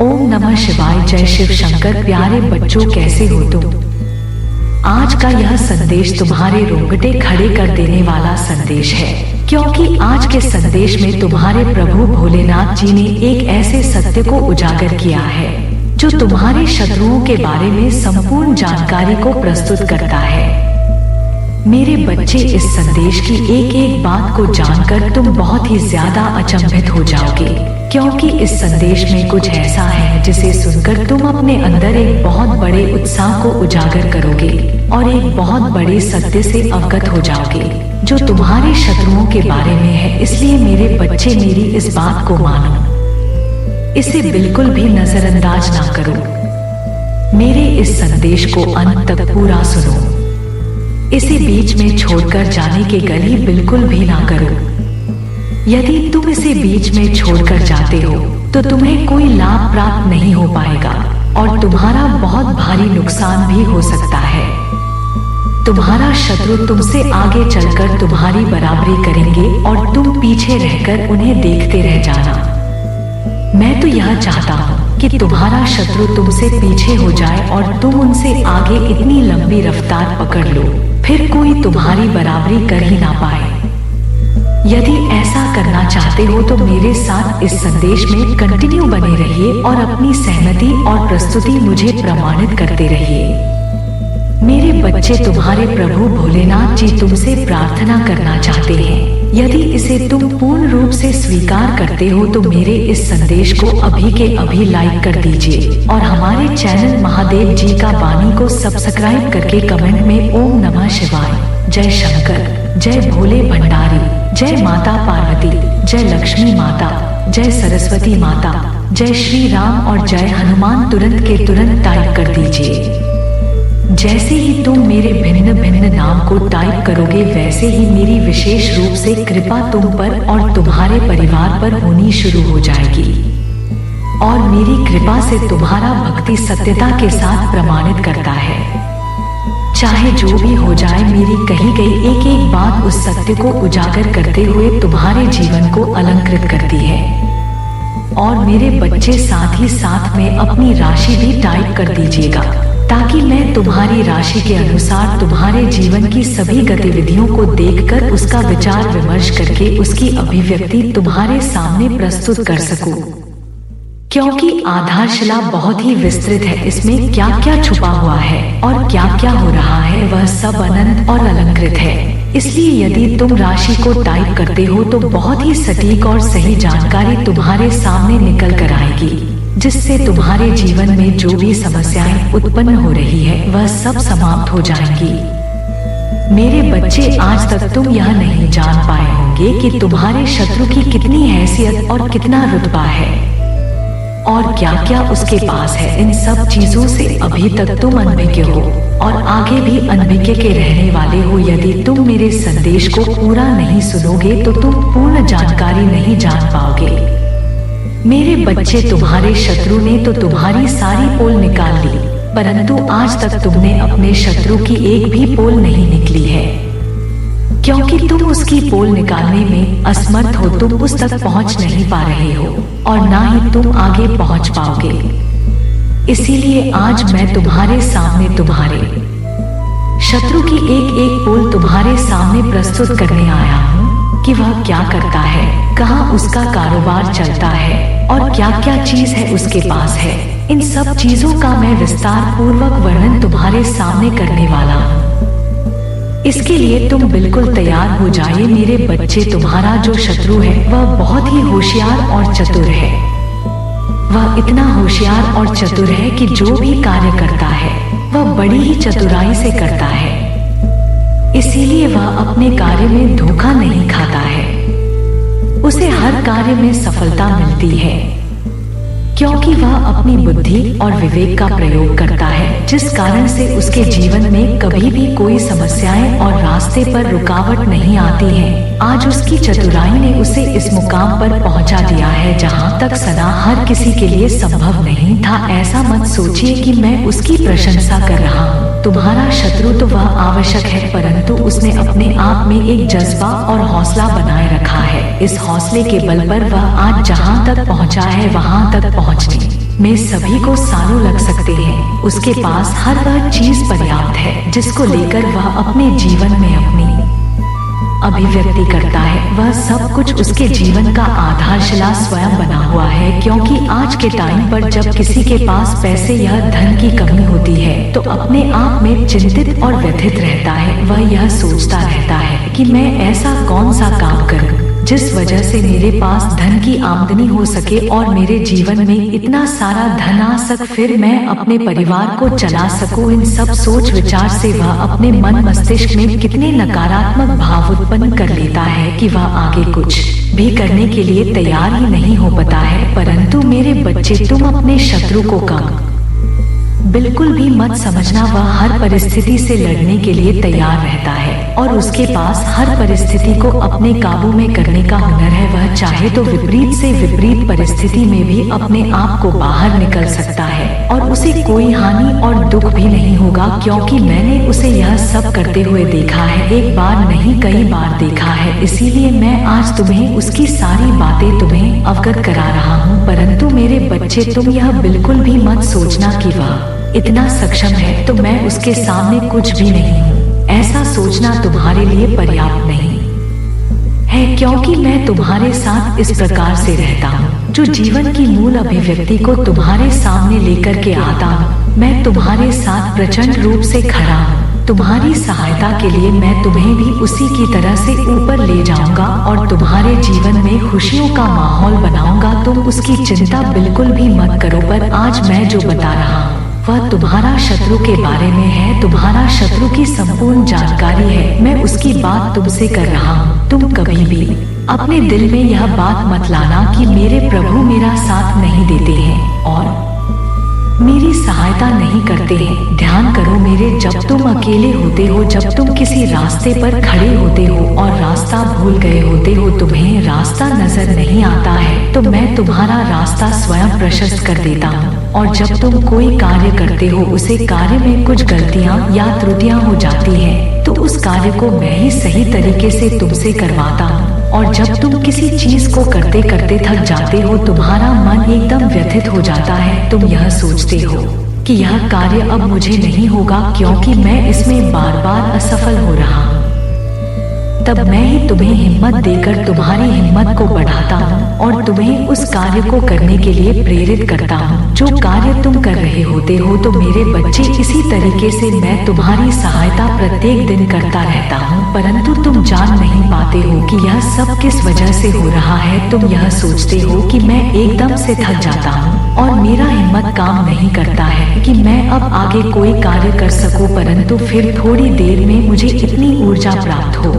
ओम नमः शिवाय। जय शिव शंकर। प्यारे बच्चों, कैसे हो तुम? आज का यह संदेश तुम्हारे रोंगटे खड़े कर देने वाला संदेश है, क्योंकि आज के संदेश में तुम्हारे प्रभु भोलेनाथ जी ने एक ऐसे सत्य को उजागर किया है जो तुम्हारे शत्रुओं के बारे में संपूर्ण जानकारी को प्रस्तुत करता है। मेरे बच्चे, इस संदेश की एक एक बात को जानकर तुम बहुत ही ज्यादा अचंभित हो जाओगे, क्योंकि इस संदेश में कुछ ऐसा है जिसे सुनकर तुम अपने अंदर एक बहुत बड़े उत्साह को उजागर करोगे और एक बहुत बड़े सत्य से अवगत हो जाओगे जो तुम्हारे शत्रुओं के बारे में है। इसलिए मेरे बच्चे, मेरी इस बात को मानो, इसे बिल्कुल भी नजरअंदाज ना करो। मेरे इस संदेश को अंत तक पूरा सुनो। इसे बीच में छोड़कर जाने के गली बिल्कुल भी ना करो। यदि तुम इसे बीच में छोड़कर जाते हो तो तुम्हें कोई लाभ प्राप्त नहीं हो पाएगा और तुम्हारा बहुत भारी नुकसान भी हो सकता है। तुम्हारा शत्रु तुमसे आगे चलकर तुम्हारी बराबरी करेंगे और तुम पीछे रहकर उन्हें देखते रह जाना। मैं तो यह चाहता हूँ कि तुम्हारा शत्रु तुमसे पीछे हो जाए और तुम उनसे आगे इतनी लंबी रफ्तार पकड़ लो, फिर कोई तुम्हारी बराबरी कर ही ना पाए। यदि ऐसा करना चाहते हो तो मेरे साथ इस संदेश में कंटिन्यू बने रहिए और अपनी सहमति और प्रस्तुति मुझे प्रमाणित करते रहिए। मेरे बच्चे, तुम्हारे प्रभु भोलेनाथ जी तुमसे प्रार्थना करना चाहते हैं। यदि इसे तुम पूर्ण रूप से स्वीकार करते हो तो मेरे इस संदेश को अभी के अभी लाइक कर दीजिए और हमारे चैनल महादेव जी का वाणी को सब्सक्राइब करके कमेंट में ओम नमः शिवाय, जय शंकर, जय भोले भंडारी, जय माता पार्वती, जय लक्ष्मी माता, जय सरस्वती माता, जय श्री राम और जय हनुमान तुरंत के तुरंत टाइप कर दीजिए। जैसे ही तुम मेरे भिन्न भिन्न नाम को टाइप करोगे, वैसे ही मेरी विशेष रूप से कृपा तुम पर और तुम्हारे परिवार पर होनी शुरू हो जाएगी और मेरी कृपा से तुम्हारा भक्ति सत्यता के साथ प्रमाणित करता है। चाहे जो भी हो जाए, मेरी कही गई एक एक बात उस सत्य को उजागर करते हुए तुम्हारे जीवन को अलंकृत करती है। और मेरे बच्चे, साथ ही साथ में अपनी राशि भी टाइप कर दीजिएगा ताकि मैं तुम्हारी राशि के अनुसार तुम्हारे जीवन की सभी गतिविधियों को देखकर उसका विचार विमर्श करके उसकी अभिव्यक्ति तुम्हारे सामने प्रस्तुत कर सकूं। क्योंकि आधारशिला बहुत ही विस्तृत है, इसमें क्या क्या छुपा हुआ है और क्या क्या हो रहा है वह सब अनंत और अलंकृत है। इसलिए यदि तुम राशि को टाइप करते हो तो बहुत ही सटीक और सही जानकारी तुम्हारे सामने निकल कर आएगी, जिससे तुम्हारे जीवन में जो भी समस्याएं उत्पन्न हो रही है वह सब समाप्त हो जाएंगी। मेरे बच्चे, आज तक तुम यह नहीं जान पाए होंगे कि तुम्हारे शत्रु की कितनी हैसियत और कितना रुतबा है और क्या क्या उसके पास है। इन सब चीजों से अभी तक तुम अनभिज्ञ हो और आगे भी अनभिज्ञ के रहने वाले हो। यदि तुम मेरे संदेश को पूरा नहीं सुनोगे तो तुम पूर्ण जानकारी नहीं जान पाओगे। मेरे बच्चे, तुम्हारे शत्रु ने तो तुम्हारी सारी पोल निकाल ली, परंतु आज तक तुमने अपने शत्रु की एक भी पोल नहीं निकली है, क्योंकि तुम उसकी पोल निकालने में असमर्थ हो। तुम उस तक पहुंच नहीं पा रहे हो और ना ही तुम आगे पहुंच पाओगे। इसीलिए आज मैं तुम्हारे सामने तुम्हारे शत्रु की एक एक पोल तुम्हारे सामने प्रस्तुत करने आया हूँ कि वह क्या करता है, कहाँ उसका कारोबार चलता है और क्या क्या चीज है उसके पास है। इन सब चीजों का मैं विस्तार पूर्वक वर्णन तुम्हारे सामने करने वाला हूँ। इसके लिए तुम बिल्कुल तैयार हो जाइए। मेरे बच्चे, तुम्हारा जो शत्रु है वह बहुत ही होशियार और चतुर है। वह इतना होशियार और चतुर है कि जो भी कार्य करता है वह बड़ी ही चतुराई से करता है। इसीलिए वह अपने कार्य में धोखा नहीं खाता है, उसे हर कार्य में सफलता मिलती है, क्योंकि वह अपनी बुद्धि और विवेक का प्रयोग करता है, जिस कारण से उसके जीवन में कभी भी कोई समस्याएं और रास्ते पर रुकावट नहीं आती है। आज उसकी चतुराई ने उसे इस मुकाम पर पहुंचा दिया है जहां तक सदा हर किसी के लिए संभव नहीं था। ऐसा मत सोचिए कि मैं उसकी प्रशंसा कर रहा हूँ। तुम्हारा शत्रु तो वह आवश्यक है, परंतु उसने अपने आप में एक जज्बा और हौसला बनाए रखा है। इस हौसले के बल पर वह आज जहां तक पहुंचा है वहां तक पहुंचने में सभी को सालों लग सकते हैं। उसके पास हर वह चीज पर्याप्त है जिसको लेकर वह अपने जीवन में अपनी अभिव्यक्ति करता है। वह सब कुछ उसके जीवन का आधारशिला स्वयं बना हुआ है, क्योंकि आज के टाइम पर जब किसी के पास पैसे या धन की कमी होती है तो अपने आप में चिंतित और व्यथित रहता है। वह यह सोचता रहता है कि मैं ऐसा कौन सा काम करूं जिस वजह से मेरे पास धन की आमदनी हो सके और मेरे जीवन में इतना सारा धन आ सके, फिर मैं अपने परिवार को चला सकूं। इन सब सोच विचार से वह अपने मन मस्तिष्क में कितने नकारात्मक भाव उत्पन्न कर लेता है कि वह आगे कुछ भी करने के लिए तैयार ही नहीं हो पाता है। परंतु मेरे बच्चे, तुम अपने शत्रु को कम बिल्कुल भी मत समझना। वह हर परिस्थिति से लड़ने के लिए तैयार रहता है और उसके पास हर परिस्थिति को अपने काबू में करने का हुनर है। वह चाहे तो विपरीत से विपरीत परिस्थिति में भी अपने आप को बाहर निकल सकता है और उसे कोई हानि और दुख भी नहीं होगा, क्योंकि मैंने उसे यह सब करते हुए देखा है। एक बार नहीं, कई बार देखा है। इसीलिए मैं आज तुम्हें उसकी सारी बातें तुम्हें अवगत करा रहा हूँ। परंतु मेरे बच्चे, तुम यह बिल्कुल भी मत सोचना कि वह इतना सक्षम है तो मैं उसके सामने कुछ भी नहीं हूँ। ऐसा सोचना तुम्हारे लिए पर्याप्त नहीं है, क्योंकि मैं तुम्हारे साथ इस प्रकार से रहता हूँ जो जीवन की मूल अभिव्यक्ति को तुम्हारे सामने लेकर के आता हूँ। मैं तुम्हारे साथ प्रचंड रूप से खड़ा हूँ। तुम्हारी सहायता के लिए मैं तुम्हें भी उसी की तरह से ऊपर ले जाऊंगा और तुम्हारे जीवन में खुशियों का माहौल बनाऊंगा। तुम उसकी चिंता बिल्कुल भी मत करो। पर आज मैं जो बता रहा हूँ वह तुम्हारा शत्रु के बारे में है। तुम्हारा शत्रु की संपूर्ण जानकारी है। मैं उसकी बात तुमसे कर रहा हूँ। तुम कभी भी अपने दिल में यह बात मत लाना कि मेरे प्रभु मेरा साथ नहीं देते हैं और मेरी सहायता नहीं करते हैं। ध्यान करो मेरे, जब तुम अकेले होते हो, जब तुम किसी रास्ते पर खड़े होते हो और रास्ता भूल गए होते हो, तुम्हें रास्ता नजर नहीं आता है, तो मैं तुम्हारा रास्ता स्वयं प्रशस्त कर देता हूँ। और जब तुम कोई कार्य करते हो, उसे कार्य में कुछ गलतियाँ या त्रुटियाँ हो जाती हैं, तो उस कार्य को मैं ही सही तरीके से तुमसे करवाता हूँ। और जब तुम किसी चीज को करते करते थक जाते हो, तुम्हारा मन एकदम व्यथित हो जाता है, तुम यह सोचते हो कि यह कार्य अब मुझे नहीं होगा क्योंकि मैं इसमें बार बार असफल हो रहा हूँ, तब मैं ही तुम्हें हिम्मत देकर तुम्हारी हिम्मत को बढ़ाता हूँ और तुम्हें उस कार्य को करने के लिए प्रेरित करता हूँ जो कार्य तुम कर रहे होते हो। तो मेरे बच्चे, इसी तरीके से मैं तुम्हारी सहायता प्रत्येक दिन करता रहता हूँ, परंतु तुम जान नहीं पाते हो कि यह सब किस वजह से हो रहा है। तुम यह सोचते हो कि मैं एकदम से थक जाता हूँ और मेरा हिम्मत काम नहीं करता है कि मैं अब आगे कोई कार्य कर सकूं, परंतु फिर थोड़ी देर में मुझे इतनी ऊर्जा प्राप्त हो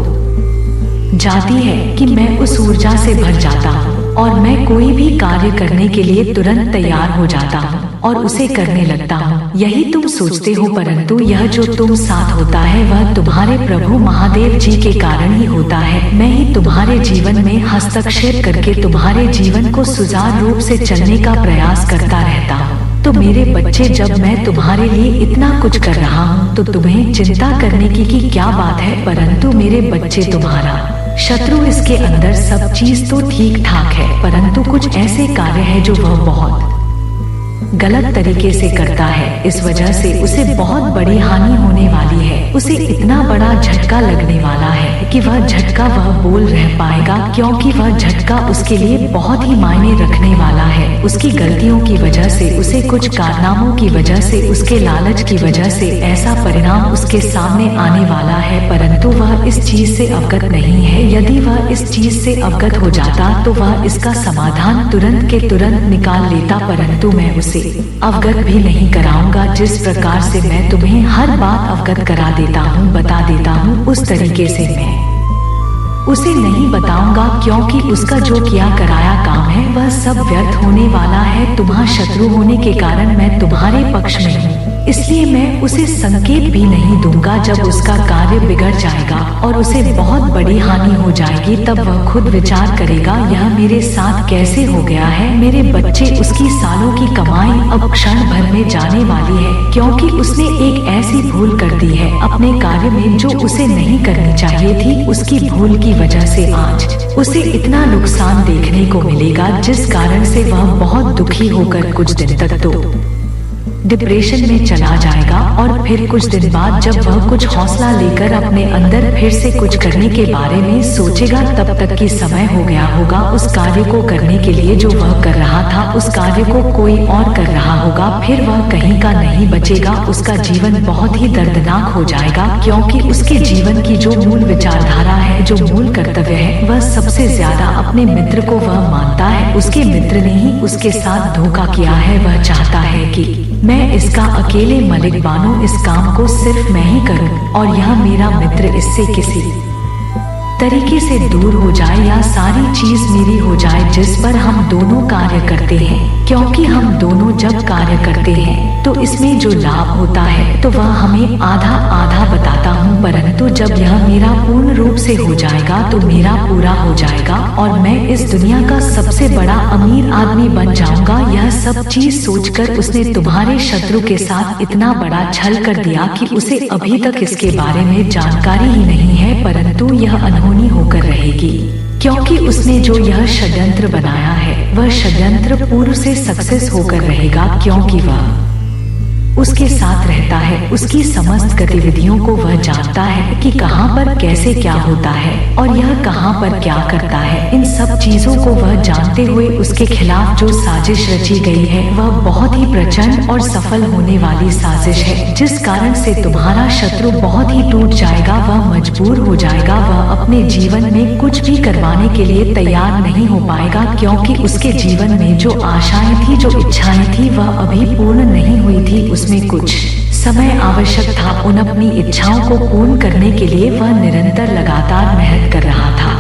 जाती है कि मैं उस ऊर्जा से भर जाता हूँ और मैं कोई भी कार्य करने के लिए तुरंत तैयार हो जाता हूँ और उसे करने लगता हूँ। यही तुम सोचते हो, परंतु यह जो तुम साथ होता है वह तुम्हारे प्रभु महादेव जी के कारण ही होता है। मैं ही तुम्हारे जीवन में हस्तक्षेप करके तुम्हारे जीवन को सुचारू रूप से चलने का प्रयास करता रहता हूँ। तो मेरे बच्चे, जब मैं तुम्हारे लिए इतना कुछ कर रहा हूँ तो तुम्हें चिंता करने की क्या बात है। परंतु मेरे बच्चे, तुम्हारा शत्रु, इसके अंदर सब चीज तो ठीक ठाक है, परंतु कुछ ऐसे कार्य है जो वह बहुत गलत तरीके से करता है। इस वजह से उसे बहुत बड़ी हानि होने वाली है। उसे इतना बड़ा झटका लगने वाला है कि वह झटका वह बोल रह पाएगा, क्योंकि वह झटका उसके लिए बहुत ही मायने रखने वाला है। उसकी गलतियों की वजह से, उसे कुछ कारनामों की वजह से, उसके लालच की वजह से ऐसा परिणाम उसके सामने आने वाला है, परंतु वह इस चीज से अवगत नहीं है। यदि वह इस चीज से अवगत हो जाता तो वह इसका समाधान तुरंत के तुरंत निकाल लेता, परंतु मैं उसे अवगत भी नहीं कराऊंगा। जिस प्रकार से मैं तुम्हें हर बात अवगत करा देता हूँ, बता देता हूँ, उस तरीके से मैं उसे नहीं बताऊंगा, क्योंकि उसका जो किया कराया काम है वह सब व्यर्थ होने वाला है। तुम्हारा शत्रु होने के कारण मैं तुम्हारे पक्ष में हूँ, इसलिए मैं उसे संकेत भी नहीं दूंगा। जब उसका कार्य बिगड़ जाएगा और उसे बहुत बड़ी हानि हो जाएगी, तब वह खुद विचार करेगा, यह मेरे साथ कैसे हो गया है। मेरे बच्चे, उसकी सालों की कमाई अब क्षण भर में जाने वाली है, क्योंकि उसने एक ऐसी भूल कर दी है अपने कार्य में जो उसे नहीं करनी चाहिए थी। उसकी भूल की वजह से आज उसे इतना नुकसान देखने को मिलेगा, जिस कारण से वह बहुत दुखी होकर कुछ दिन तक तो डिप्रेशन में चला जाएगा। और फिर कुछ दिन बाद जब वह कुछ हौसला लेकर अपने अंदर फिर से कुछ करने के बारे में सोचेगा, तब तक की समय हो गया होगा उस कार्य को करने के लिए जो वह कर रहा था। उस कार्य को कोई और कर रहा होगा, फिर वह कहीं का नहीं बचेगा। उसका जीवन बहुत ही दर्दनाक हो जाएगा, क्योंकि उसके जीवन की जो मूल विचारधारा है, जो मूल कर्तव्य है, वह सबसे ज्यादा अपने मित्र को वह मानता है। उसके मित्र ने ही उसके साथ धोखा किया है। वह चाहता है कि मैं इसका अकेले मालिक बनूं, इस काम को सिर्फ मैं ही करूं और यह मेरा मित्र इससे किसी तरीके से दूर हो जाए या सारी चीज मेरी हो जाए, जिस पर हम दोनों कार्य करते हैं। क्योंकि हम दोनों जब कार्य करते हैं तो इसमें जो लाभ होता है तो वह हमें आधा आधा बताता हूँ, परंतु जब यह मेरा पूर्ण रूप से हो जाएगा तो मेरा पूरा हो जाएगा और मैं इस दुनिया का सबसे बड़ा अमीर आदमी बन जाऊंगा। यह सब चीज सोचकर उसने तुम्हारे शत्रु के साथ इतना बड़ा छल कर दिया कि उसे अभी तक इसके बारे में जानकारी ही नहीं है, परंतु यह अनहोनी होकर रहेगी, क्योंकि उसने जो यह षड्यंत्र बनाया है वह षड्यंत्र पूर्व से सक्सेस होकर रहेगा, क्योंकि वह उसके साथ रहता है। उसकी समस्त गतिविधियों को वह जानता है कि कहां पर कैसे क्या होता है और यह कहां पर क्या करता है। इन सब चीजों को वह जानते हुए उसके खिलाफ जो साजिश रची गई है वह बहुत ही प्रचंड और सफल होने वाली साजिश है, जिस कारण से तुम्हारा शत्रु बहुत ही टूट जाएगा। वह मजबूर हो जाएगा, वह अपने जीवन में कुछ भी करवाने के लिए तैयार नहीं हो पाएगा, क्योंकि उसके जीवन में जो आशाएं थी, जो इच्छाएं थी, वह अभी पूर्ण नहीं हुई थी। उसमें कुछ समय आवश्यक था। उन अपनी इच्छाओं को पूर्ण करने के लिए वह निरंतर लगातार मेहनत कर रहा था।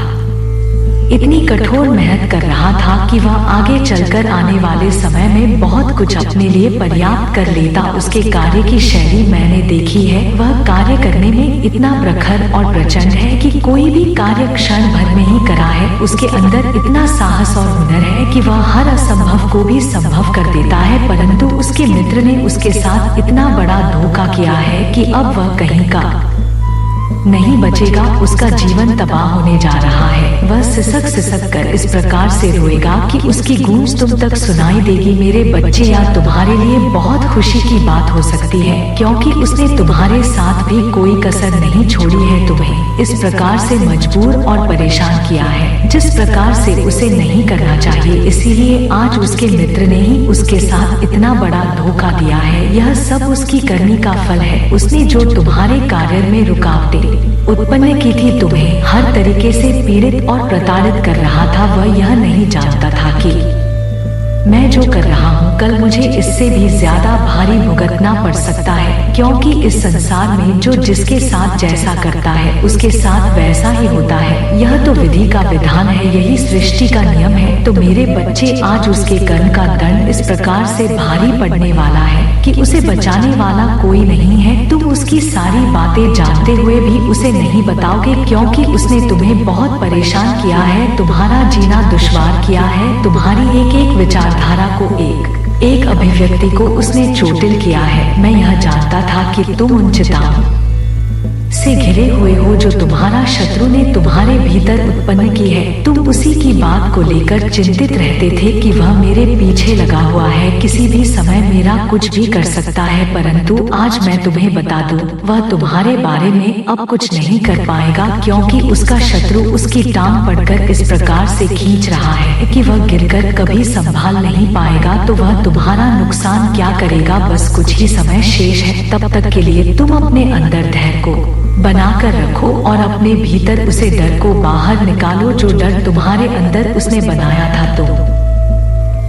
इतनी कठोर मेहनत कर रहा था कि वह आगे चलकर आने वाले समय में बहुत कुछ अपने लिए पर्याप्त कर लेता। उसके कार्य की शैली मैंने देखी है, वह कार्य करने में इतना प्रखर और प्रचंड है कि कोई भी कार्य क्षण भर में ही करा है। उसके अंदर इतना साहस और हुनर है कि वह हर असंभव को भी संभव कर देता है, परंतु उसके मित्र ने उसके साथ इतना बड़ा धोखा किया है कि अब वह कहीं का नहीं बचेगा। उसका जीवन तबाह होने जा रहा है। वह सिसक सिसक कर इस प्रकार से रोएगा कि उसकी गूंज तुम तक सुनाई देगी। मेरे बच्चे, या तुम्हारे लिए बहुत खुशी की बात हो सकती है, क्योंकि उसने तुम्हारे साथ भी कोई कसर नहीं छोड़ी है। तुम्हें इस प्रकार से मजबूर और परेशान किया है जिस प्रकार से उसे नहीं करना चाहिए। इसीलिए आज उसके मित्र ने ही उसके साथ इतना बड़ा धोखा दिया है। यह सब उसकी करनी का फल है। उसने जो तुम्हारे कार्य में रुकावटें उत्पन्न की थी, तुम्हें हर तरीके से पीड़ित और प्रताड़ित कर रहा था। वह यह नहीं जानता था कि मैं जो कर रहा हूँ कल मुझे इससे भी ज्यादा भारी भुगतना पड़ सकता है, क्योंकि इस संसार में जो जिसके साथ जैसा करता है उसके साथ वैसा ही होता है। यह तो विधि का विधान है, यही सृष्टि का नियम है। तो मेरे बच्चे, आज उसके कर्म का दंड इस प्रकार से भारी पड़ने वाला है कि उसे बचाने वाला कोई नहीं है। तुम उसकी सारी बातें जानते हुए भी उसे नहीं बताओगे, क्योंकि उसने तुम्हें बहुत परेशान किया है, तुम्हारा जीना दुश्वार किया है। तुम्हारी एक एक विचारधारा को, एक एक अभिव्यक्ति को उसने चोटिल किया है। मैं यह जानता था कि तुम उन चिताओं से घिरे हुए हो जो तुम्हारा शत्रु ने तुम्हारे भीतर उत्पन्न की है। तुम उसी की बात को लेकर चिंतित रहते थे कि वह मेरे पीछे लगा हुआ है, किसी भी समय मेरा कुछ भी कर सकता है। परंतु आज मैं तुम्हें बता दूं, वह तुम्हारे बारे में अब कुछ नहीं कर पाएगा, क्योंकि उसका शत्रु उसकी टांग पकड़कर इस प्रकार से खींच रहा है कि वह गिरकर कभी संभाल नहीं पाएगा। तो वह तुम्हारा नुकसान क्या करेगा, बस कुछ ही समय शेष है। तब तक के लिए तुम अपने अंदर धैर्य को बनाकर रखो और अपने भीतर उसे डर को बाहर निकालो, जो डर तुम्हारे अंदर उसने बनाया था। तो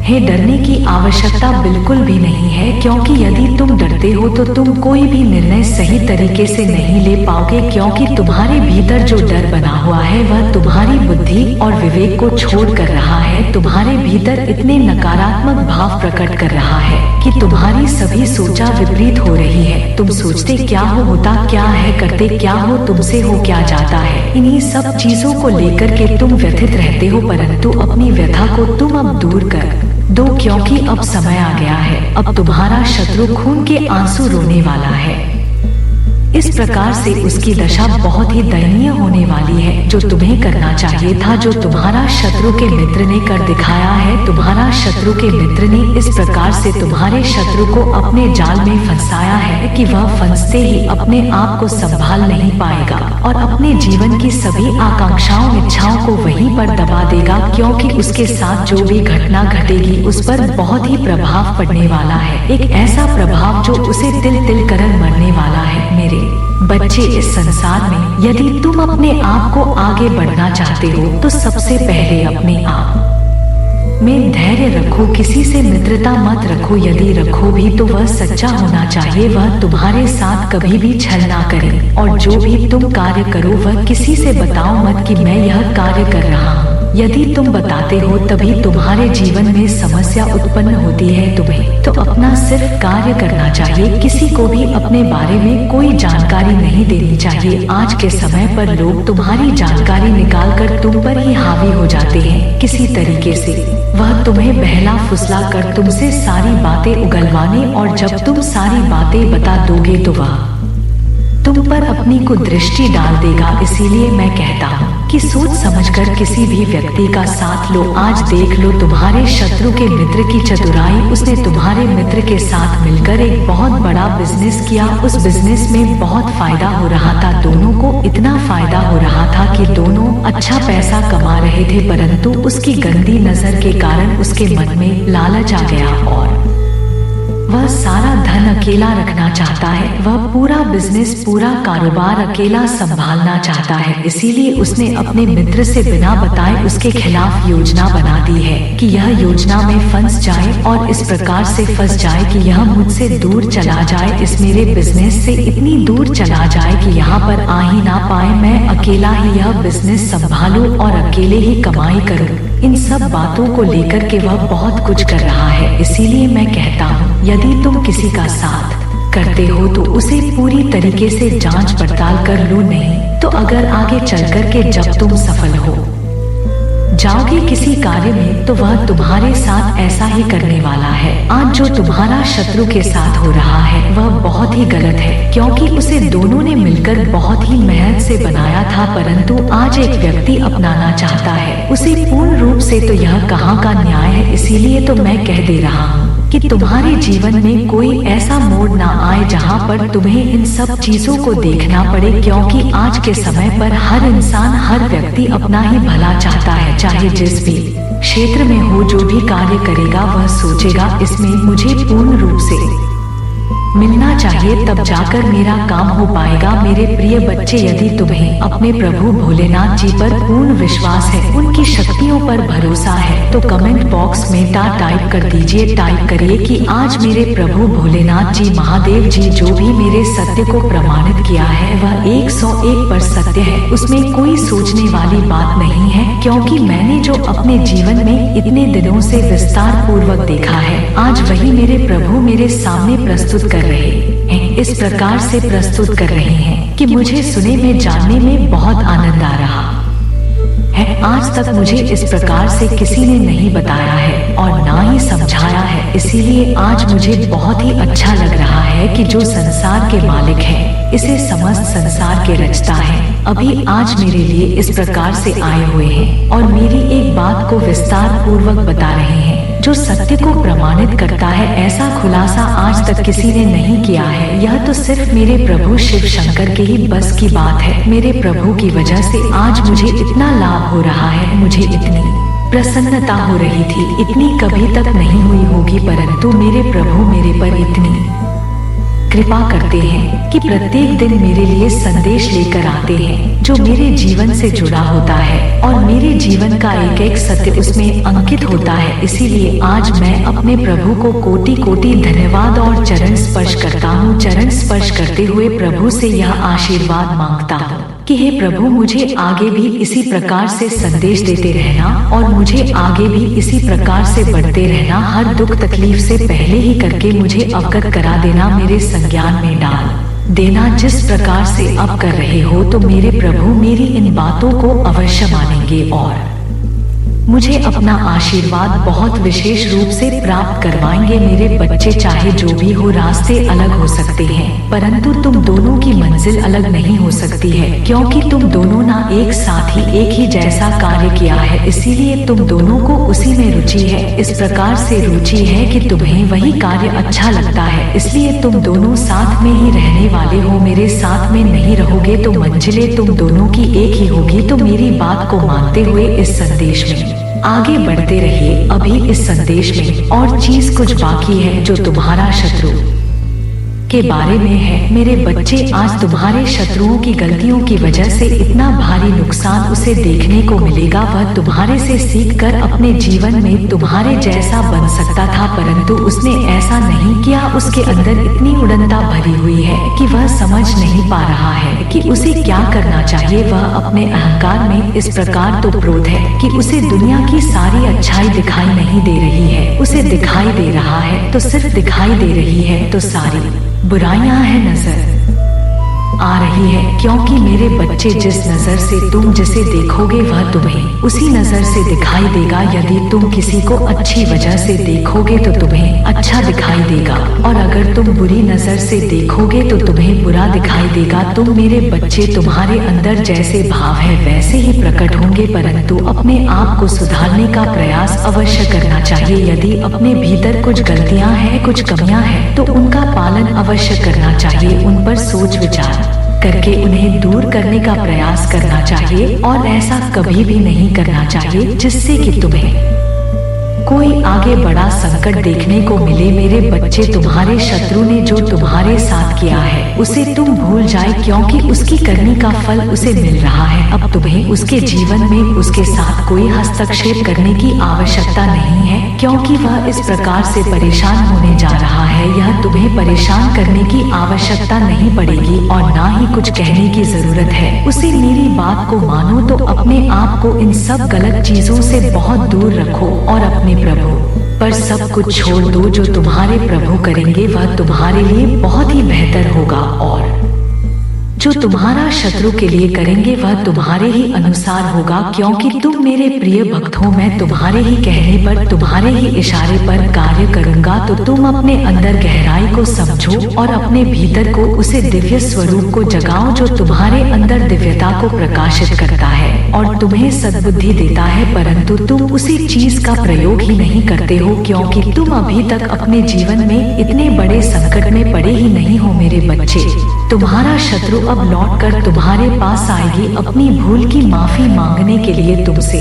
है डरने की आवश्यकता बिल्कुल भी नहीं है, क्योंकि यदि तुम डरते हो तो तुम कोई भी निर्णय सही तरीके से नहीं ले पाओगे, क्योंकि तुम्हारे भीतर जो डर बना हुआ है वह तुम्हारी बुद्धि और विवेक को छोड़ कर रहा है। तुम्हारे भीतर इतने नकारात्मक भाव प्रकट कर रहा है कि तुम्हारी सभी सोचा विपरीत हो रही है। तुम सोचते क्या हो, होता क्या है, करते क्या हो, तुमसे हो क्या जाता है। इन्हीं सब चीजों को लेकर के तुम व्यथित रहते हो, परंतु अपनी व्यथा को तुम अब दूर कर दो, क्योंकि अब समय आ गया है, अब तुम्हारा शत्रु खून के आंसू रोने वाला है। इस प्रकार से उसकी दशा बहुत ही दयनीय होने वाली है। जो तुम्हें करना चाहिए था, जो तुम्हारा शत्रु के मित्र ने कर दिखाया है। तुम्हारा शत्रु के मित्र ने इस प्रकार से तुम्हारे शत्रु को अपने जाल में फंसाया है कि वह फंसते ही अपने आप को संभाल नहीं पाएगा और अपने जीवन की सभी आकांक्षाओं इच्छाओं को वहीं पर दबा देगा, क्योंकि उसके साथ जो भी घटना घटेगी उस पर बहुत ही प्रभाव पड़ने वाला है। एक ऐसा प्रभाव जो उसे तिल तिल कर मरने वाला है। मेरे बच्चे, इस संसार में यदि तुम अपने आप को आगे बढ़ना चाहते हो तो सबसे पहले अपने आप में धैर्य रखो। किसी से मित्रता मत रखो, यदि रखो भी तो वह सच्चा होना चाहिए। वह तुम्हारे साथ कभी भी छल ना करे और जो भी तुम कार्य करो वह किसी से बताओ मत कि मैं यह कार्य कर रहा हूँ। यदि तुम बताते हो तभी तुम्हारे जीवन में समस्या उत्पन्न होती है। तुम्हें तो अपना सिर्फ कार्य करना चाहिए, किसी को भी अपने बारे में कोई जानकारी नहीं देनी चाहिए। आज के समय पर लोग तुम्हारी जानकारी निकालकर तुम पर ही हावी हो जाते हैं किसी तरीके से। वह तुम्हें बहला फुसला कर तुमसे सारी बातें उगलवाने और जब तुम सारी बातें बता दोगे तो वह तुम पर अपनी को दृष्टि डाल देगा। इसीलिए मैं कहता हूँ कि सोच समझकर किसी भी व्यक्ति का साथ लो। आज देख लो तुम्हारे शत्रु के मित्र की चतुराई। उसने तुम्हारे मित्र के साथ मिलकर एक बहुत बड़ा बिजनेस किया। उस बिजनेस में बहुत फायदा हो रहा था, दोनों को इतना फायदा हो रहा था कि दोनों अच्छा पैसा कमा रहे थे, परंतु उसकी गंदी नजर के कारण उसके मन में लालच आ गया और वह सारा धन अकेला रखना चाहता है। वह पूरा बिजनेस, पूरा कारोबार अकेला संभालना चाहता है। इसीलिए उसने अपने मित्र से बिना बताए उसके खिलाफ योजना बना दी है कि यह योजना में फंस जाए और इस प्रकार से फंस जाए कि यह मुझसे दूर चला जाए, इस मेरे बिजनेस से इतनी दूर चला जाए कि यहाँ पर आ ही ना पाए। मैं अकेला ही यह बिजनेस संभालूं और अकेले ही कमाई करूं। इन सब बातों को लेकर के वह बहुत कुछ कर रहा है। इसीलिए मैं कहता हूँ यदि तुम किसी का साथ करते हो तो उसे पूरी तरीके से जांच पड़ताल कर लो, नहीं तो अगर आगे चल कर के जब तुम सफल हो जाओगे किसी कार्य में तो वह तुम्हारे साथ ऐसा ही करने वाला है। आज जो तुम्हारा शत्रु के साथ हो रहा है वह बहुत ही गलत है, क्योंकि उसे दोनों ने मिलकर बहुत ही मेहनत से बनाया था, परंतु आज एक व्यक्ति अपनाना चाहता है उसे पूर्ण रूप से। तो यह कहाँ का न्याय है। इसीलिए तो मैं कह दे रहा हूँ कि तुम्हारे जीवन में कोई ऐसा मोड़ ना आए जहां पर तुम्हें इन सब चीजों को देखना पड़े, क्योंकि आज के समय पर हर इंसान, हर व्यक्ति अपना ही भला चाहता है। चाहे जिस भी क्षेत्र में हो, जो भी कार्य करेगा वह सोचेगा इसमें मुझे पूर्ण रूप से मिलना चाहिए, तब जाकर मेरा काम हो पाएगा। मेरे प्रिय बच्चे, यदि तुम्हें अपने प्रभु भोलेनाथ जी पर पूर्ण विश्वास है, उनकी शक्तियों पर भरोसा है, तो कमेंट बॉक्स में टाइप कर दीजिए, टाइप करिए कि आज मेरे प्रभु भोलेनाथ जी, महादेव जी जो भी मेरे सत्य को प्रमाणित किया है वह 101% सत्य है। उसमें कोई सोचने वाली बात नहीं है, क्योंकि मैंने जो अपने जीवन में इतने दिनों से विस्तार पूर्वक देखा है, आज वही मेरे प्रभु मेरे सामने प्रस्तुत कर रहे हैं। इस प्रकार से प्रस्तुत कर रहे हैं कि मुझे सुने में, जानने में बहुत आनंद आ रहा है। आज तक मुझे इस प्रकार से किसी ने नहीं बताया है और ना ही समझाया है। इसीलिए आज मुझे बहुत ही अच्छा लग रहा है कि जो संसार के मालिक है, इसे समस्त संसार के रचता है, अभी आज मेरे लिए इस प्रकार से आए हुए हैं और मेरी एक बात को विस्तार पूर्वक बता रहे हैं जो सत्य को प्रमाणित करता है। ऐसा खुलासा आज तक किसी ने नहीं किया है। यह तो सिर्फ मेरे प्रभु शिव शंकर के ही बस की बात है। मेरे प्रभु की वजह से आज मुझे इतना लाभ हो रहा है, मुझे इतनी प्रसन्नता हो रही थी, इतनी कभी तक नहीं हुई होगी, परंतु मेरे प्रभु मेरे पर इतनी कृपा करते हैं कि प्रत्येक दिन मेरे लिए संदेश लेकर आते हैं जो मेरे जीवन से जुड़ा होता है और मेरे जीवन का एक एक सत्य उसमें अंकित होता है। इसीलिए आज मैं अपने प्रभु को कोटि कोटि धन्यवाद और चरण स्पर्श करता हूँ। चरण स्पर्श करते हुए प्रभु से यह आशीर्वाद मांगता हूँ कि हे प्रभु, मुझे आगे भी इसी प्रकार से संदेश देते रहना और मुझे आगे भी इसी प्रकार से बढ़ते रहना। हर दुख तकलीफ से पहले ही करके मुझे अवगत करा देना, मेरे संज्ञान में डाल देना जिस प्रकार से अब कर रहे हो। तो मेरे प्रभु मेरी इन बातों को अवश्य मानेंगे और मुझे अपना आशीर्वाद बहुत विशेष रूप से प्राप्त करवाएंगे। मेरे बच्चे चाहे जो भी हो, रास्ते अलग हो सकते हैं, परंतु तुम दोनों की मंजिल अलग नहीं हो सकती है, क्योंकि तुम दोनों ना एक साथ ही एक ही जैसा कार्य किया है, इसीलिए तुम दोनों को उसी में रुचि है। इस प्रकार से रुचि है कि तुम्हें वही कार्य अच्छा लगता है, इसलिए तुम दोनों साथ में ही रहने वाले हो। मेरे साथ में नहीं रहोगे तो मंजिलें तुम दोनों की एक ही होगी। तो मेरी बात को मानते हुए इस संदेश में आगे बढ़ते रहिए। अभी इस संदेश में और चीज कुछ बाकी है जो तुम्हारा शत्रु के बारे में है। मेरे बच्चे, आज तुम्हारे शत्रुओं की गलतियों की वजह से इतना भारी नुकसान उसे देखने को मिलेगा। वह तुम्हारे से सीखकर अपने जीवन में तुम्हारे जैसा बन सकता था, परंतु उसने ऐसा नहीं किया। उसके अंदर इतनी उड़नता भरी हुई है कि वह समझ नहीं पा रहा है कि उसे क्या करना चाहिए। वह अपने अहंकार में इस प्रकार तो प्रोत है कि उसे दुनिया की सारी अच्छाई दिखाई नहीं दे रही है। उसे दिखाई दे रहा है तो सिर्फ दिखाई दे रही है, तो सारी बुराइयां हैं नजर आ रही है, क्योंकि मेरे बच्चे, जिस नजर से तुम जिसे देखोगे वह तुम्हें उसी नजर से दिखाई देगा। यदि तुम किसी को अच्छी वजह से देखोगे तो तुम्हें अच्छा दिखाई देगा, और अगर तुम बुरी नजर से देखोगे तो तुम्हें बुरा दिखाई देगा। तुम मेरे बच्चे, तुम्हारे अंदर जैसे भाव है वैसे ही प्रकट होंगे, परंतु अपने आप को सुधारने का प्रयास अवश्य करना चाहिए। यदि अपने भीतर कुछ गलतियां हैं, कुछ कमियां हैं, तो उनका पालन अवश्य करना चाहिए। उन पर सोच विचार करके उन्हें दूर करने का प्रयास करना चाहिए, और ऐसा कभी भी नहीं करना चाहिए जिससे कि तुम्हें कोई आगे बड़ा संकट देखने को मिले। मेरे बच्चे, तुम्हारे शत्रु ने जो तुम्हारे साथ किया है उसे तुम भूल जाए, क्योंकि उसकी करनी का फल उसे मिल रहा है। अब तुम्हें उसके जीवन में उसके साथ कोई हस्तक्षेप करने की आवश्यकता नहीं है, क्योंकि वह इस प्रकार से परेशान होने जा रहा है। यह तुम्हें परेशान करने की आवश्यकता नहीं पड़ेगी और ना ही कुछ कहने की जरूरत है। उसे मेरी बात को मानो तो अपने आप को इन सब गलत चीजों से बहुत दूर रखो और अपने प्रभु पर सब कुछ छोड़ दो। जो तुम्हारे प्रभु करेंगे वह तुम्हारे लिए बहुत ही बेहतर होगा, और जो तुम्हारा शत्रु के लिए करेंगे वह तुम्हारे ही अनुसार होगा। क्योंकि तुम मेरे प्रिय भक्त हो, मैं तुम्हारे ही कहने पर, तुम्हारे ही इशारे पर कार्य करूंगा। तो तुम अपने अंदर गहराई को समझो और अपने भीतर को, उसे दिव्य स्वरूप को जगाओ जो तुम्हारे अंदर दिव्यता को प्रकाशित करता है और तुम्हें सद्बुद्धि देता है, परंतु तुम उसी चीज का प्रयोग ही नहीं करते हो, क्योंकि तुम अभी तक अपने जीवन में इतने बड़े संकट में पड़े ही नहीं हो। मेरे बच्चे, तुम्हारा शत्रु अब लौटकर तुम्हारे पास आएगी अपनी भूल की माफी मांगने के लिए तुमसे।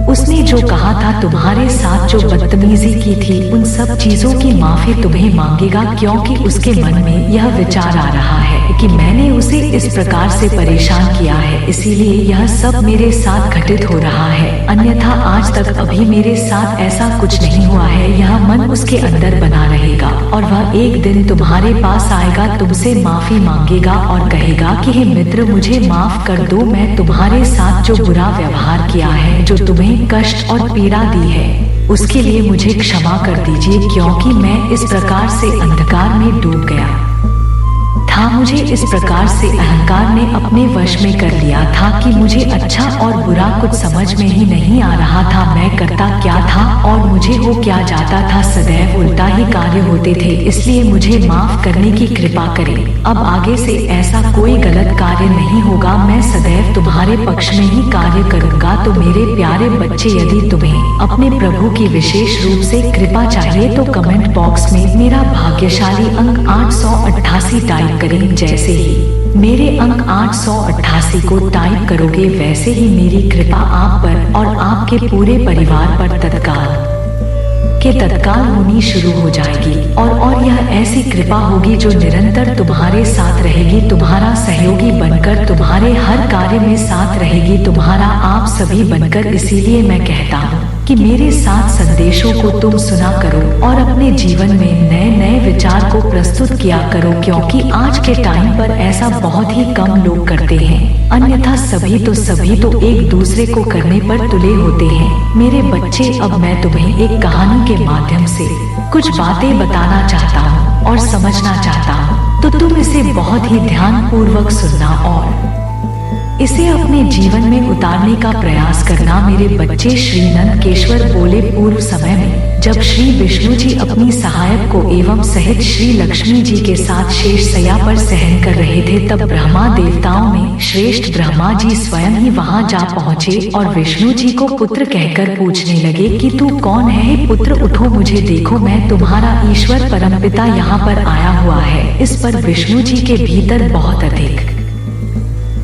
उसने जो कहा था, तुम्हारे साथ जो बदतमीजी की थी, उन सब चीजों की माफी तुम्हें मांगेगा, क्योंकि उसके मन में यह विचार आ रहा है कि मैंने उसे इस प्रकार से परेशान किया है, इसीलिए यह सब मेरे साथ घटित हो रहा है। अन्यथा आज तक अभी मेरे साथ ऐसा कुछ नहीं हुआ है। यह मन उसके अंदर बना रहेगा और वह एक दिन तुम्हारे पास आएगा, तुमसे माफी मांगेगा और कहेगा कि हे मित्र, मुझे माफ कर दो। मैं तुम्हारे साथ जो बुरा व्यवहार किया है, जो तुम्हें कष्ट और पीड़ा दी है, उसके लिए मुझे क्षमा कर दीजिए, क्योंकि मैं इस प्रकार से अंधकार में डूब गया था। मुझे इस प्रकार से अहंकार ने अपने वश में कर लिया था कि मुझे अच्छा और बुरा कुछ समझ में ही नहीं आ रहा था। मैं करता क्या था और मुझे हो क्या जाता था, सदैव उल्टा ही कार्य होते थे, इसलिए मुझे माफ करने की कृपा करें। अब आगे से ऐसा कोई गलत कार्य नहीं होगा, मैं सदैव तुम्हारे पक्ष में ही कार्य करूंगा। तो मेरे प्यारे बच्चे, यदि तुम्हें अपने प्रभु की विशेष रूप से कृपा चाहिए तो कमेंट बॉक्स में मेरा भाग्यशाली अंक 888 टाइप करें। जैसे ही मेरे अंक 888 को टाइप करोगे, वैसे ही मेरी कृपा आप पर और आपके पूरे परिवार पर तत्काल होनी शुरू हो जाएगी। और यह ऐसी कृपा होगी जो निरंतर तुम्हारे साथ रहेगी, तुम्हारा सहयोगी बनकर तुम्हारे हर कार्य में साथ रहेगी, तुम्हारा आप सभी बनकर। इसीलिए मैं कहता हूँ कि मेरे साथ संदेशों को तुम सुना करो और अपने जीवन में नए नए विचार को प्रस्तुत किया करो, क्योंकि आज के टाइम पर ऐसा बहुत ही कम लोग करते हैं। अन्यथा सभी तो एक दूसरे को करने पर तुले होते हैं। मेरे बच्चे, अब मैं तुम्हें एक कहानी के माध्यम से कुछ बातें बताना चाहता हूँ और समझना चाहता हूँ, तो तुम इसे बहुत ही ध्यान पूर्वक सुनना और इसे अपने जीवन में उतारने का प्रयास करना मेरे बच्चे। श्री नंदकेश्वर बोले, पूर्व समय में जब श्री विष्णु जी अपनी सहायक को एवं सहित श्री लक्ष्मी जी के साथ शेष शैया पर शयन कर रहे थे, तब ब्रह्मा देवताओं में श्रेष्ठ ब्रह्मा जी स्वयं ही वहां जा पहुँचे और विष्णु जी को पुत्र कहकर पूछने लगे कि तू कौन है पुत्र, उठो मुझे देखो, मैं तुम्हारा ईश्वर परमपिता यहाँ पर आया हुआ है। इस पर विष्णु जी के भीतर बहुत अधिक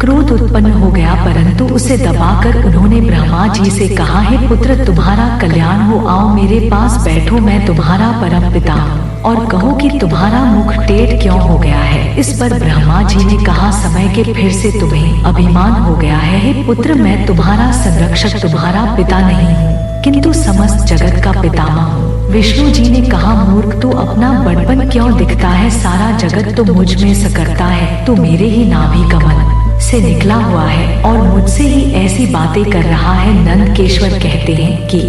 क्रोध उत्पन्न हो गया, परंतु उसे दबाकर उन्होंने ब्रह्मा जी से कहा, हे पुत्र, तुम्हारा कल्याण हो, आओ मेरे पास बैठो, मैं तुम्हारा परम पिता हूँ, और कहो कि तुम्हारा मुख टेढ़ क्यों हो गया है। इस पर ब्रह्मा जी ने कहा, समय के फिर से तुम्हें अभिमान हो गया है। हे पुत्र, मैं तुम्हारा संरक्षक, तुम्हारा पिता नहीं हूँ, किंतु समस्त जगत का पितामह हूँ। विष्णु जी ने कहा, मूर्ख, तू अपना बड़पन क्यों दिखता है, सारा जगत तो मुझ में सकरता है, तू मेरे ही नाभि कमल से निकला हुआ है और मुझसे ही ऐसी बातें कर रहा है। नंदकेश्वर कहते हैं कि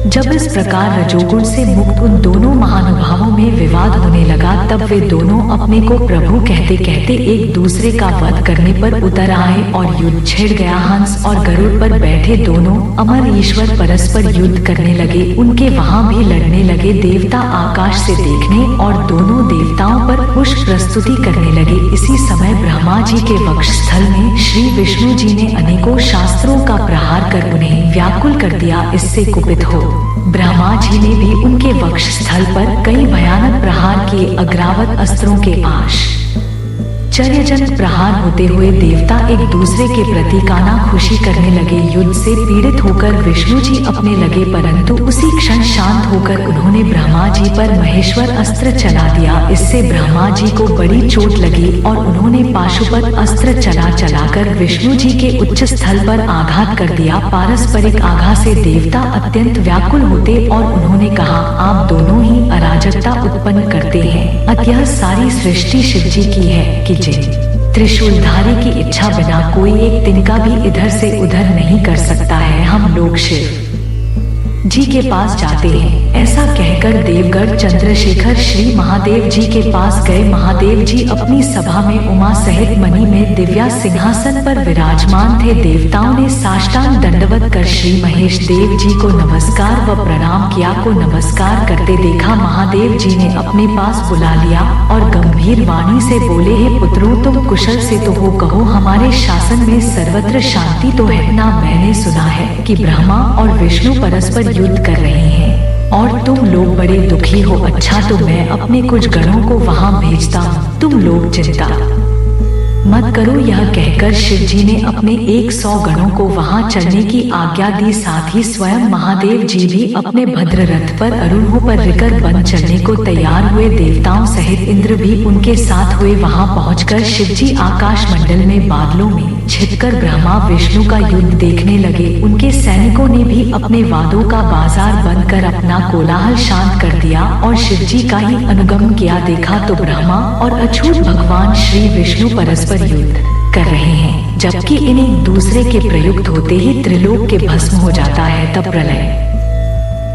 जब इस प्रकार रजोगुण से मुक्त उन दोनों महानुभावों में विवाद होने लगा, तब वे दोनों अपने को प्रभु कहते कहते एक दूसरे का वध करने पर उतर आए और युद्ध छिड़ गया। हंस और गरुड़ पर बैठे दोनों अमर ईश्वर परस्पर युद्ध करने लगे, उनके वहां भी लड़ने लगे। देवता आकाश से देखने और दोनों देवताओं पर पुष्प प्रस्तुति करने लगे। इसी समय ब्रह्मा जी के वक्षस्थल में श्री विष्णु जी ने अनेकों शास्त्रों का प्रहार कर उन्हें व्याकुल कर दिया। इससे कुपित हो ब्रह्मा जी ने भी उनके वक्षस्थल पर कई भयानक प्रहार किए। अग्रावत अस्त्रों के आश्चर्यजनक प्रहार होते हुए देवता एक दूसरे के प्रति काना खुशी करने लगे। युद्ध से पीड़ित होकर विष्णु जी अपने लगे, परंतु उसी क्षण शांत होकर उन्होंने ब्रह्मा जी पर महेश्वर अस्त्र चला दिया। इससे ब्रह्मा जी को बड़ी चोट लगी और उन्होंने पाशुपत अस्त्र चलाकर विष्णु जी के उच्च स्थल पर आघात कर दिया। पारस्परिक आघात से देवता अत्यंत व्याकुल होते और उन्होंने कहा, आप दोनों ही अराजकता उत्पन्न करते हैं, अतः सारी सृष्टि शिव जी की है कि त्रिशूलधारी की इच्छा बिना कोई एक तिनका भी इधर से उधर नहीं कर सकता है। हम लोग शिव जी के पास जाते हैं। ऐसा कहकर देवगढ़ चंद्रशेखर श्री महादेव जी के पास गए। महादेव जी अपनी सभा में उमा सहित मणि में दिव्या सिंहासन पर विराजमान थे। देवताओं ने साष्टांग दंडवत कर श्री महेश देव जी को नमस्कार व प्रणाम किया। को नमस्कार करते देखा। महादेव जी ने अपने पास बुला लिया और गंभीर वाणी से बोले, हे पुत्रों, तुम कुशल से तो हो, कहो हमारे शासन में सर्वत्र शांति तो है ना। मैंने सुना है कि ब्रह्मा और विष्णु परस्पर युद्ध कर रहे हैं और तुम लोग बड़े दुखी हो। अच्छा, तो मैं अपने कुछ गणों को वहां भेजता हूँ, तुम लोग चिंता मत करो। यह कहकर शिव जी ने अपने 100 गणों को वहां चलने की आज्ञा दी। साथ ही स्वयं महादेव जी भी अपने भद्र रथ पर अरुणों पर लेकर बन चलने को तैयार हुए। देवताओं सहित इंद्र भी उनके साथ हुए। वहां पहुंचकर शिव जी आकाश मंडल में बादलों में छिपकर ब्रह्मा विष्णु का युद्ध देखने लगे। उनके सैनिकों ने भी अपने वादों का बाजार बंद कर अपना कोलाहल शांत कर दिया और शिव जी का ही अनुगमन किया। देखा तो ब्रह्मा और अछूत भगवान श्री विष्णु परस्पर युद्ध कर रहे हैं, जबकि इन्हें एक दूसरे के प्रयुक्त होते ही त्रिलोक के भस्म हो जाता है। तब प्रलय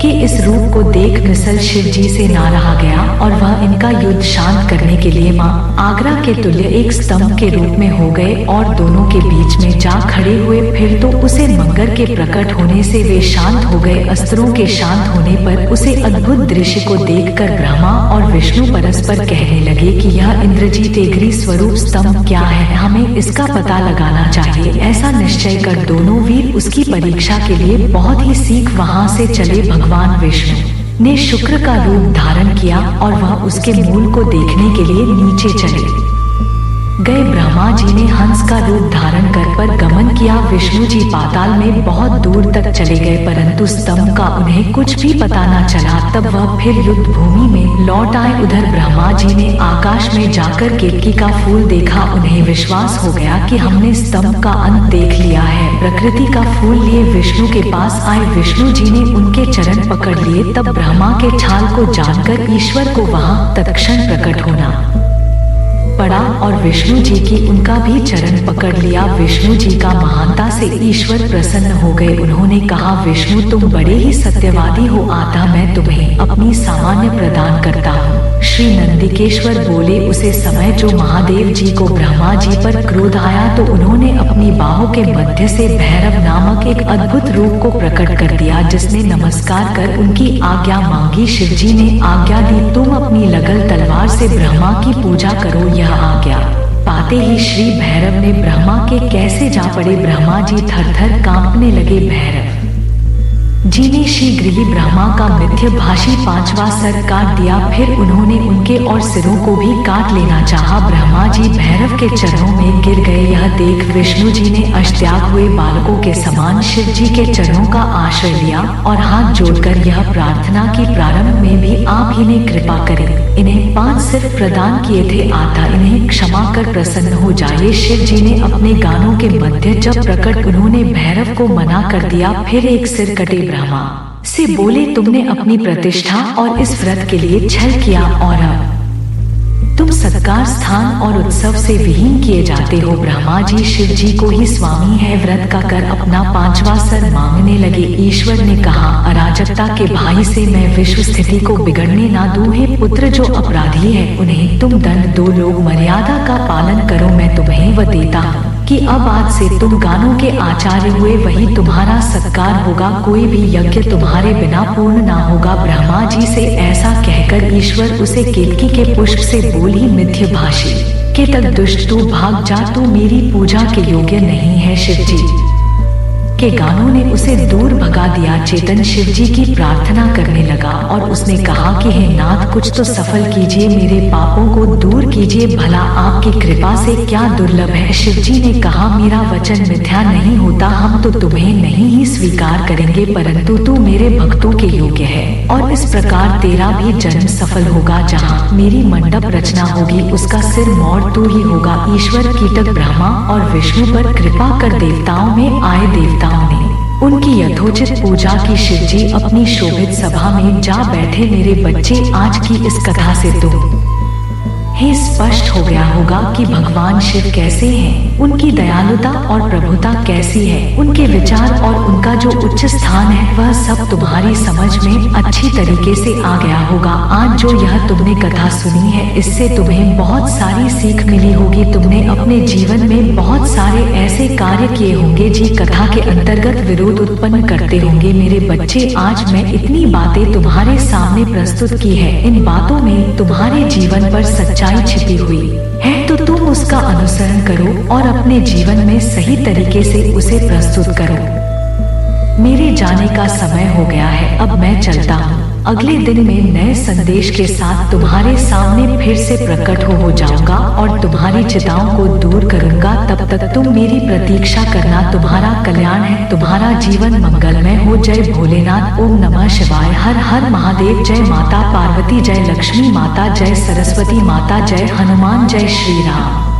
के इस रूप को देख मिसल शिव जी से ना रहा गया और वह इनका युद्ध शांत करने के लिए मां आगरा के तुल्य एक स्तंभ के रूप में हो गए और दोनों के बीच में जा खड़े हुए। फिर तो उसे मंगर के प्रकट होने से वे शांत हो गए। अस्त्रों के शांत होने पर उसे अद्भुत दृश्य को देखकर ब्रह्मा और विष्णु परस्पर कहने लगे कि यह इंद्रजीत एग्री स्वरूप स्तंभ क्या है, हमें इसका पता लगाना चाहिए। ऐसा निश्चय कर दोनों वीर उसकी परीक्षा के लिए बहुत ही सीख वहां से चले। भगवान विष्णु ने शुक्र का रूप धारण किया और वह उसके मूल को देखने के लिए नीचे चले गए। ब्रह्मा जी ने हंस का रूप धारण कर पर गमन किया। विष्णु जी पाताल में बहुत दूर तक चले गए, परंतु स्तंभ का उन्हें कुछ भी पता न चला। तब वह फिर युद्ध भूमि में लौट आए। उधर ब्रह्मा जी ने आकाश में जाकर केतकी का फूल देखा। उन्हें विश्वास हो गया कि हमने स्तंभ का अंत देख लिया है। प्रकृति का फूल लिए विष्णु के पास आए। विष्णु जी ने उनके चरण पकड़ लिए। तब ब्रह्मा के छाल को जानकर ईश्वर को वहां तत्क्षण प्रकट होना पड़ा और विष्णु जी की उनका भी चरण पकड़ लिया। विष्णु जी का महानता से ईश्वर प्रसन्न हो गए। उन्होंने कहा, विष्णु तुम बड़े ही सत्यवादी हो, आता मैं तुम्हें अपनी सामान्य प्रदान करता हूँ। श्री नंदिकेश्वर बोले, उसे समय जो महादेव जी को ब्रह्मा जी पर क्रोध आया तो उन्होंने अपनी बाहों के मध्य से भैरव नामक एक अद्भुत रूप को प्रकट कर दिया, जिसने नमस्कार कर उनकी आज्ञा मांगी। शिव जी ने आज्ञा दी, तुम अपनी लगल तलवार से ब्रह्मा की पूजा करो। यह आज्ञा पाते ही श्री भैरव ने ब्रह्मा के कैसे जा पड़े। ब्रह्मा जी थर थर कांपने लगे। भैरव जी ने शीघ्र ही ब्रह्मा का मिथ्य भाषी 5वां सर काट दिया। फिर उन्होंने उनके और सिरों को भी काट लेना चाहा। ब्रह्मा जी भैरव के चरणों में गिर गए। यह देख विष्णु जी ने अष्टयाग हुए बालकों के समान शिव जी के चरणों का आश्रय लिया और हाथ जोड़कर यह प्रार्थना की, प्रारंभ में भी आप ही ने कृपा करें, इन्हें 5 सिर प्रदान किए थे, आता इन्हें क्षमा कर प्रसन्न हो जाइए। शिव जी ने अपने गानों के मध्य जब प्रकट उन्होंने भैरव को मना कर दिया। फिर एक सिर कटे। ब्रह्मा से बोले, तुमने अपनी प्रतिष्ठा और इस व्रत के लिए छल किया और अब तुम सत्कार, स्थान और उत्सव से विहीन किए जाते हो। ब्रह्मा जी शिव जी को ही स्वामी है व्रत का कर अपना 5वां सर मांगने लगे। ईश्वर ने कहा, अराजकता के भाई से मैं विश्व स्थिति को बिगड़ने ना दूं। हे पुत्र, जो अपराधी है उन्हें तुम दंड दो, लोग मर्यादा का पालन करो। मैं तुम्हें वह देता हूँ कि अब आज से तुम गानों के आचार्य हुए, वही तुम्हारा सत्कार होगा। कोई भी यज्ञ तुम्हारे बिना पूर्ण ना होगा। ब्रह्मा जी से ऐसा कहकर ईश्वर उसे केतकी के पुष्प से बोली, मिथ्य भाषी के तक दुष्ट, तू भाग जा, तू मेरी पूजा के योग्य नहीं है। शिव जी के गानों ने उसे दूर भगा दिया। चेतन शिव जी की प्रार्थना करने लगा और उसने कहा कि हे नाथ, कुछ तो सफल कीजिए, मेरे पापों को दूर कीजिए, भला आपकी कृपा से क्या दुर्लभ है। शिव जी ने कहा, मेरा वचन मिथ्या नहीं होता, हम तो तुम्हें नहीं ही स्वीकार करेंगे, परंतु तू मेरे भक्तों के योग्य है और इस प्रकार तेरा भी जन्म सफल होगा। जहाँ मेरी मंडप रचना होगी उसका सिर मोड़ तू ही होगा। ईश्वर कीटक ब्रह्मा और विष्णु पर कृपा कर देवताओं में आए। देवताओं ने उनकी यथोचित पूजा की। शिव जी अपनी शोभित सभा में जा बैठे। मेरे बच्चे, आज की इस कथा से तुम ही स्पष्ट हो गया होगा कि भगवान शिव कैसे हैं, उनकी दयालुता और प्रभुता कैसी है, उनके विचार और उनका जो उच्च स्थान है वह सब तुम्हारी समझ में अच्छी तरीके से आ गया होगा। आज जो यह तुमने कथा सुनी है, इससे तुम्हें बहुत सारी सीख मिली होगी। तुमने अपने जीवन में बहुत सारे ऐसे कार्य किए होंगे जी कथा के अंतर्गत विरोध उत्पन्न करते होंगे। मेरे बच्चे, आज मैं इतनी बातें तुम्हारे सामने प्रस्तुत की है, इन बातों में तुम्हारे जीवन पर सच्चाई छिपी हुई है, तो तुम उसका अनुसरण करो और अपने जीवन में सही तरीके से उसे प्रस्तुत करो। मेरे जाने का समय हो गया है, अब मैं चलता हूँ। अगले दिन में नए संदेश के साथ तुम्हारे सामने फिर से प्रकट हो जाऊंगा और तुम्हारी चिंताओं को दूर करूंगा। तब तक तुम मेरी प्रतीक्षा करना, तुम्हारा कल्याण है, तुम्हारा जीवन मंगलमय हो। जय भोलेनाथ, ओम नमः शिवाय, हर हर महादेव। जय माता पार्वती, जय लक्ष्मी माता, जय सरस्वती माता, जय हनुमान, जय श्री राम।